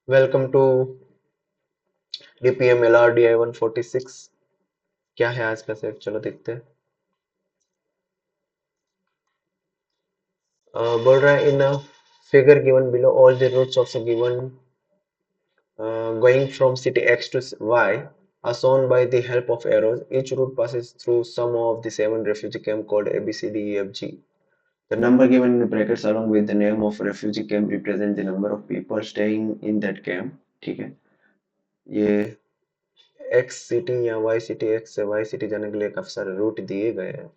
Welcome to DPM LRDI 146। क्या है आज का सेट, चलो देखते हैं। बोल रहा है in figure given below all the routes of a given going from city X to Y are shown by the help of arrows. Each route passes through some of the seven refugee camp called A B C D E F G. The number given in the brackets along with the name of refugee camp represent the number of people staying in that camp. ठीक है, ये x city या Y city, x से Y city जाने के लिए काफी सारे रूट दिए गए हैं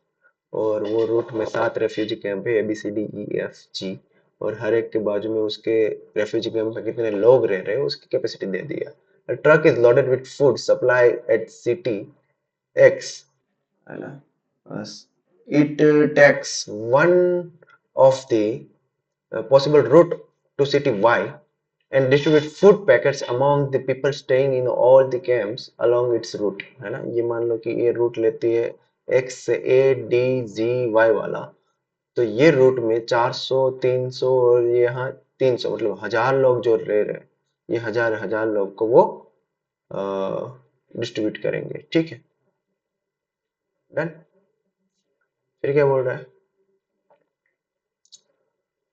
और वो रूट में 7 रेफ्यूजी कैंप है, ABCDEFG। और हर एक के बाजू में उसके रेफ्यूजी कैंप में कितने लोग रह रहे हैं उसकी कैपेसिटी दे दिया। A truck is loaded with food supply at city X, है ना। बस it takes one of the possible route to city Y and distribute food packets among the people staying in all the camps along its route, है ना। ये मान लो कि ये root लेती है X से ADGY वाला, तो ये रूट में 400 300 और ये यहाँ 300, मतलब 1000 लोग जो रह रहे हैं, ये हजार हजार लोग को वो डिस्ट्रीब्यूट करेंगे। ठीक है, डन। फिर क्या बोल रहा है,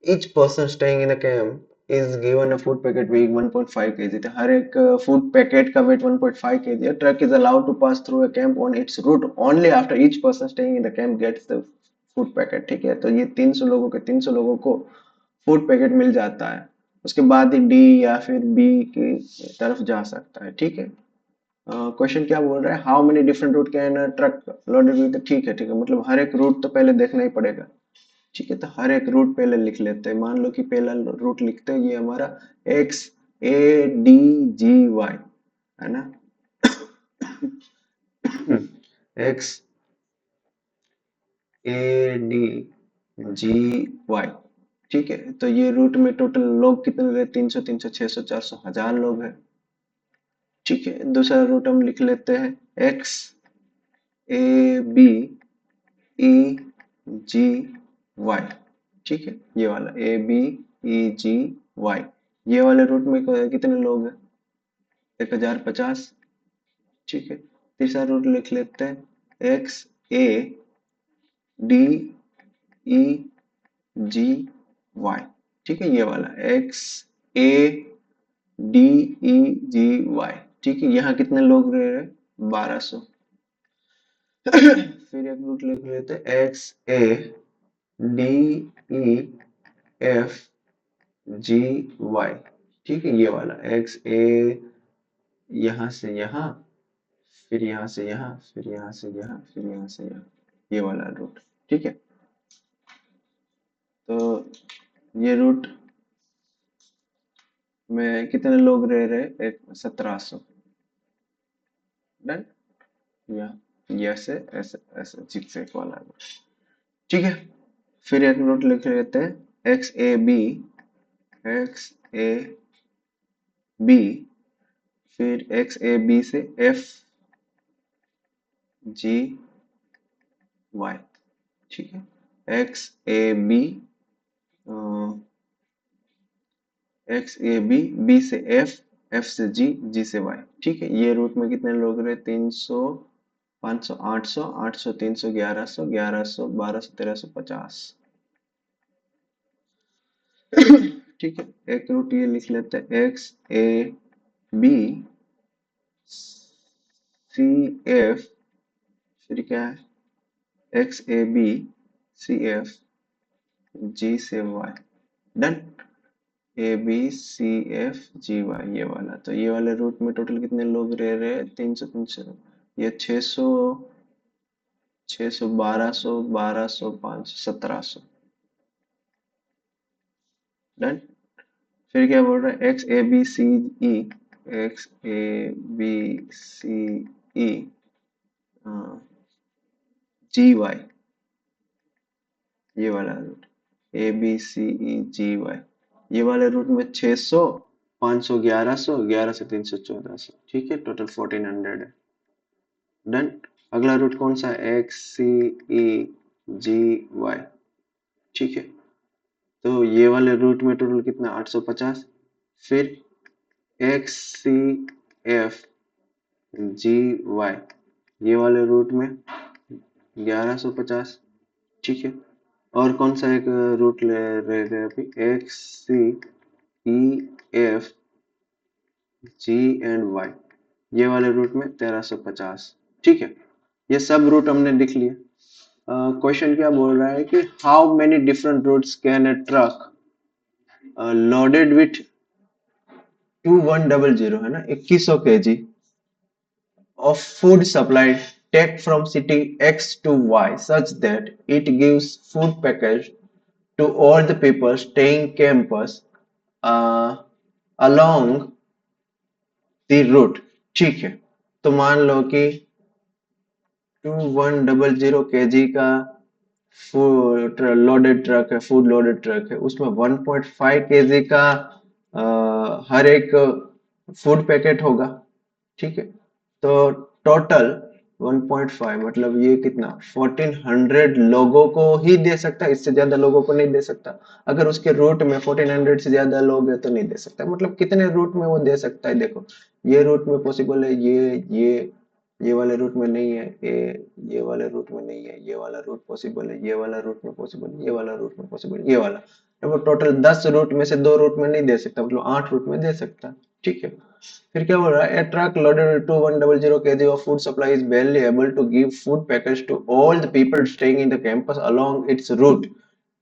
each person staying in a camp is given a food packet weighing 1.5 kg। तो हर एक फूड पैकेट का वेट 1.5 kg है। Truck is allowed to pass through a camp on its route only after each person staying in the camp gets the food packet. ठीक है, तो ये 300 लोगों को फूड पैकेट मिल जाता है, उसके बाद ही डी या फिर बी की तरफ जा सकता है। ठीक है, क्वेश्चन क्या बोल रहा है, how many different route can truck loaded with. ठीक है, ठीक है, मतलब हर एक रूट तो पहले देखना ही पड़ेगा। ठीक है, तो हर एक रूट पहले लिख लेते हैं। मान लो कि पहला रूट लिखते हैं, ये हमारा XADGY है ना। XADGY। ठीक है, तो ये रूट में टोटल लोग कितने रहे, 300 300 600 400 1000 लोग हैं। ठीक है, दूसरा रूट हम लिख लेते हैं XABEGY। ठीक है, ये वाला ABEGY, ये वाले रूट में कितने लोग हैं, 1050। ठीक है, तीसरा रूट लिख लेते हैं XADEGY। ठीक है, ये वाला XADEGY। ठीक है, यहाँ कितने लोग रह रहे हैं, 1200। फिर एक रूट लिख लेते हैं XADEFGY। ठीक है, ये वाला XA, यहाँ से यहाँ, फिर यहाँ से यहाँ, फिर यहाँ से यहाँ, फिर यहाँ से यहाँ, ये वाला रूट। ठीक है, तो ये रूट में कितने लोग रह रहे, एक 1700। डन, या ये ऐसे ऐसे ऐसे zigzag वाला रूट। ठीक है, फिर एक रूट लिख लेते हैं XAB, फिर XAB से FGY। ठीक है, XAB, XAB, B से F, F से G, G से Y। ठीक है, ये रूट में कितने लोग रहे, 300 500 800 800 300 1100 1100 1200 1350। ठीक है, एक रूट ये लिख लेते हैं XABCF, फिर क्या है XABCF G से Y। डन, ABCFGY, ये वाला। तो ये वाले रूट में टोटल कितने लोग रह रहे हैं, 300 300, ये 600 600 1200 1200 500 1700। डन, फिर क्या बोल रहा है XABCE ये वाला रूट ABCEGY, ये वाले रूट में 600 500 1100 1100 300 1400। ठीक है, टोटल 1400 है। डन, अगला रूट कौन सा है, XCEGY। ठीक है, तो ये वाले रूट में टोटल कितना, 850। फिर X C F G Y, ये वाले रूट में 1150, ठीक है। और कौन सा एक रूट ले रह गए अभी, X C E F G and Y, ये वाले रूट में 1350, ठीक है। ये सब रूट हमने लिख लिए। क्वेश्चन क्या बोल रहा है कि how many different routes can a truck loaded with 2100, है ना, 2100 kg of food supply take from city X to Y such that it gives food package to all the people staying campus uh, along the route, ठीक है। तो मान लो कि 2100 kg का food loaded truck है, food loaded truck है, उसमें 1.5 kg का हर एक फूड पैकेट होगा, ठीक है। तो टोटल 1.5 मतलब ये कितना 1400 लोगों को ही दे सकता है, इससे ज्यादा लोगों को नहीं दे सकता। अगर उसके रूट में 1400 से ज्यादा लोग है तो नहीं दे सकता। मतलब कितने रूट में वो दे सकता है, देखो ये रूट में पॉसिबल है, ये वाले रूट में नहीं है, ये वाले रूट में नहीं है, ये वाला रूट पॉसिबल है, ये वाला रूट में पॉसिबल है, ये वाला रूट में पॉसिबल है, ये वाला। तो वो टोटल 10 रूट में से 2 रूट में नहीं दे सकता, मतलब 8 रूट में दे सकता, ठीक है। फिर क्या बोल रहा है, a truck loaded to 100 kg of food supply is barely able to give food package to all the people staying in the campus along its route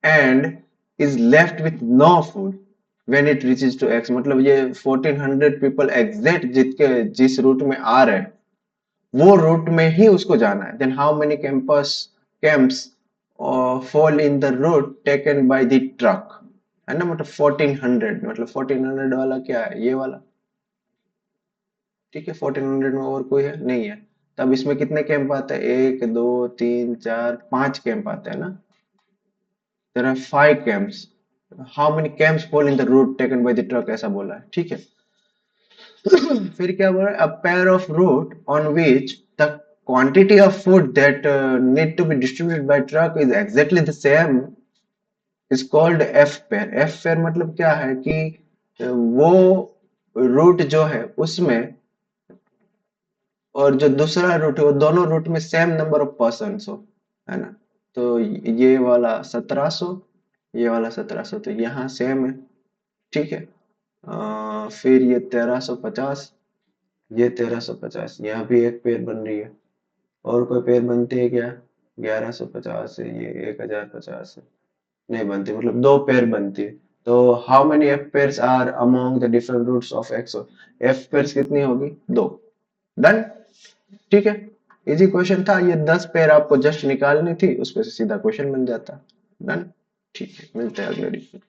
and is left with no food when it reaches to X। मतलब ये 1400 people exact जिस root में आ रहे हैं वो root में ही उसको जाना है। Then how many camps fall in the route taken by the truck, है ना। मतलब 1400, मतलब 1400 वाला क्या है, ये वाला, ठीक है। 1400 में और कोई है नहीं है। तब इसमें कितने कैंप आते हैं, 1 2 3 4 5 कैंप आते हैं ना। There are 5 camps. How many camps fall in the route taken by the truck, ऐसा बोला है, ठीक है। फिर क्या बोल रहा है, a pair of route on which the quantity of food that need to be distributed by truck is exactly the same is called F pair। F pair मतलब क्या है कि वो रूट जो है उसमें और जो दूसरा रूट है वो दोनों रूट में सेम नंबर ऑफ पर्सन हो, है ना। तो ये वाला 1700, ये वाला 1700, तो यहाँ सेम है, ठीक है। फिर ये 1350, ये 1350, यहाँ भी एक पेयर बन रही है। और कोई पेयर बनती है क्या, 1150 है, ये 1050 है, नहीं बनती, मतलब 2 पेयर बनती है। तो how many F pairs are among the different routes of X, F pairs कितनी होगी, 2। डन, ठीक है। इजी क्वेश्चन था ये, 10 पेयर आपको जस्ट निकालनी थी, उस पे से सीधा क्वेश्चन बन जाता। डन, ठीक है, मिलते हैं अगले वीडियो।